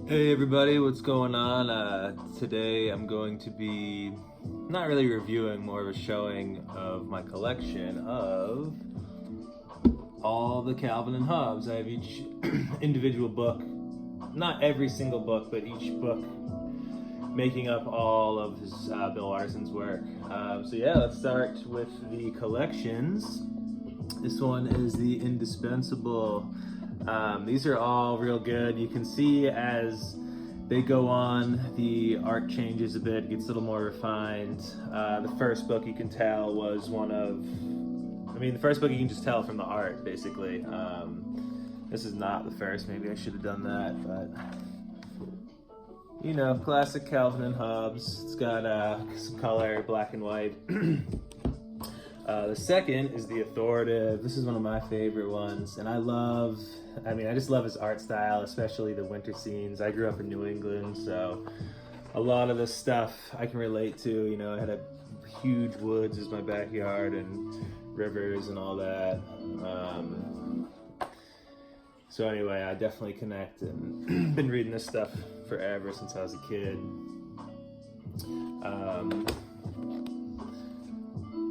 Hey everybody, what's going on? Today I'm going to be not really reviewing, more of a showing of my collection of all the Calvin and Hobbes. I have each individual book, not every single book, but each book making up all of his Bill Watterson's work. So yeah, let's start with the collections. This one is the indispensable. These are all real good. You can see as they go on, the art changes a bit, gets a little more refined. The first book you can tell was the first book you can just tell from the art, basically. This is not the first, maybe I should have done that, but you know, classic Calvin and Hobbes. It's got some color, black and white. The second is the authoritative. This is one of my favorite ones, and I just love his art style, especially the winter scenes. I grew up in New England, so a lot of this stuff I can relate to. You know, I had a huge woods as my backyard and rivers and all that. So anyway, I definitely connect and been reading this stuff forever since I was a kid.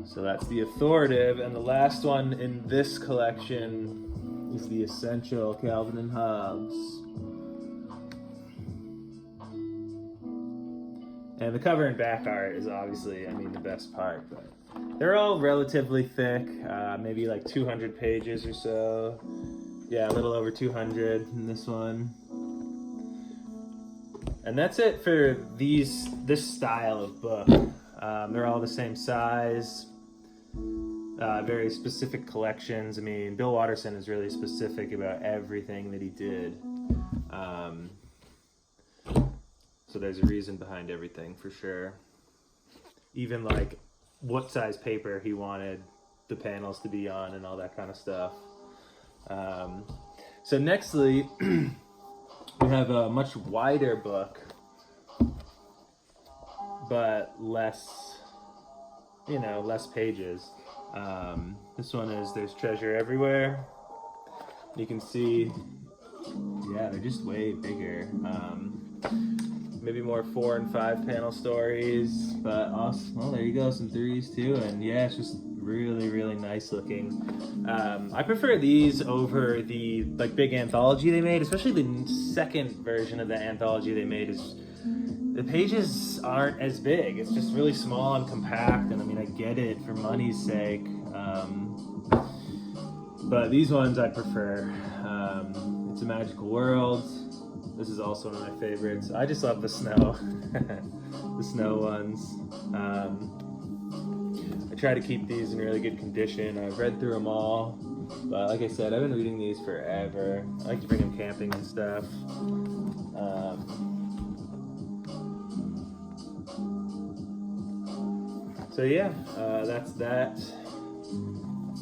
So that's the authoritative, and the last one in this collection is the essential Calvin and Hobbes. And the cover and back art is obviously, the best part, but they're all relatively thick, maybe like 200 pages or so. Yeah, a little over 200 in this one. And that's it for this style of book. They're all the same size. Very specific collections. Bill Watterson is really specific about everything that he did. So there's a reason behind everything for sure. Even like what size paper he wanted the panels to be on and all that kind of stuff. So nextly, we have a much wider book, but less pages. This one is There's Treasure Everywhere. You can see, yeah, they're just way bigger. Maybe more 4 and 5 panel stories, but also, well, there you go, some 3s too, and yeah, it's just really, really nice looking. I prefer these over the big anthology they made, especially the second version of the anthology they made. The pages aren't as big. It's just really small and compact, and I get it for money's sake. But these ones I prefer. It's a Magical World. This is also one of my favorites. I just love the snow. The snow ones. I try to keep these in really good condition. I've read through them all. But like I said, I've been reading these forever. I like to bring them camping and stuff. So yeah, that's that.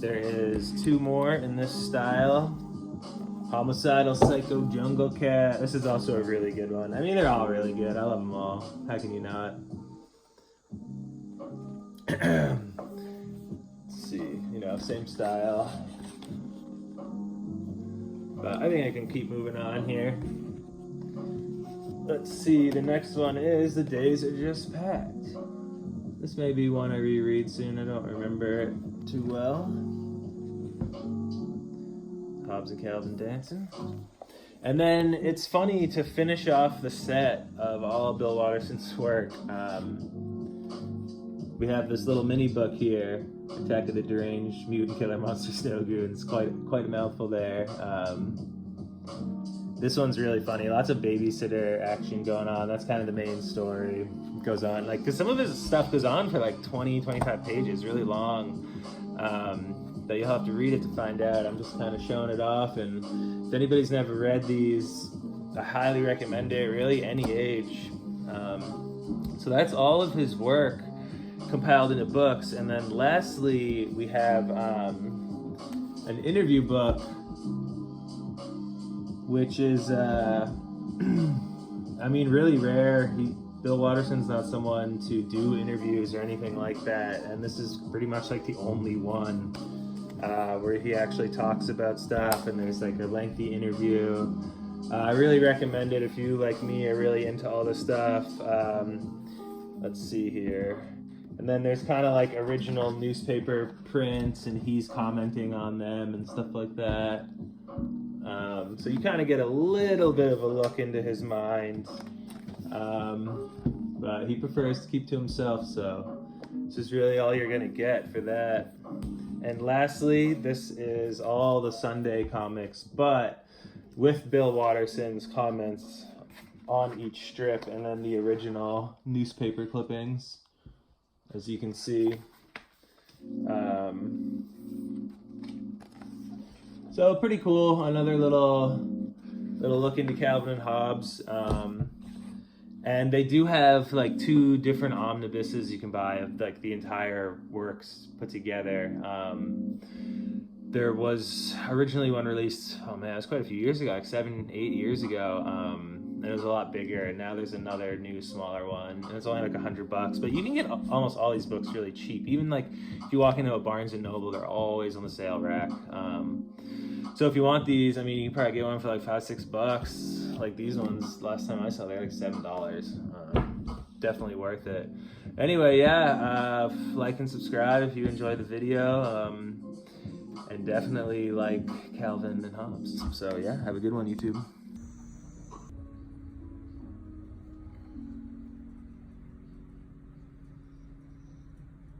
There is 2 more in this style. Homicidal Psycho Jungle Cat. This is also a really good one. They're all really good. I love them all. How can you not? Let's see, same style. But I think I can keep moving on here. Let's see, the next one is The Days Are Just Packed. This may be one I reread soon. I don't remember it too well. Hobbes and Calvin dancing. And then it's funny to finish off the set of all of Bill Watterson's work. We have this little mini book here, Attack of the Deranged Mutant Killer Monster Snow Goons. Quite a mouthful there. This one's really funny. Lots of babysitter action going on. That's kind of the main story. It goes on, because some of his stuff goes on for 20, 25 pages, really long. But you'll have to read it to find out. I'm just kind of showing it off. And if anybody's never read these, I highly recommend it, really, any age. So that's all of his work compiled into books. And then lastly, we have an interview book, which is, really rare. Bill Watterson's not someone to do interviews or anything like that, and this is pretty much the only one where he actually talks about stuff, and there's a lengthy interview. I really recommend it if you, like me, are really into all this stuff. Let's see here. And then there's kind of like original newspaper prints, and he's commenting on them and stuff like that. So you kind of get a little bit of a look into his mind. But he prefers to keep to himself, so this is really all you're gonna get for that. And lastly, this is all the Sunday comics, but with Bill Watterson's comments on each strip, and then the original newspaper clippings, as you can see. So pretty cool. Another little look into Calvin and Hobbes. And they do have like 2 different omnibuses you can buy of like the entire works put together. There was originally one released, oh man, it was quite a few years ago, like 7-8 years ago. And it was a lot bigger, and now there's another new smaller one, and it's only like $100. But you can get almost all these books really cheap. Even like if you walk into a Barnes and Noble, they're always on the sale rack. So if you want these, I mean, you can probably get one for like $5-6. Like these ones, last time I saw, they're like $7. Definitely worth it. Anyway, yeah, like and subscribe if you enjoyed the video. And definitely like Calvin and Hobbes. So yeah, have a good one, YouTube.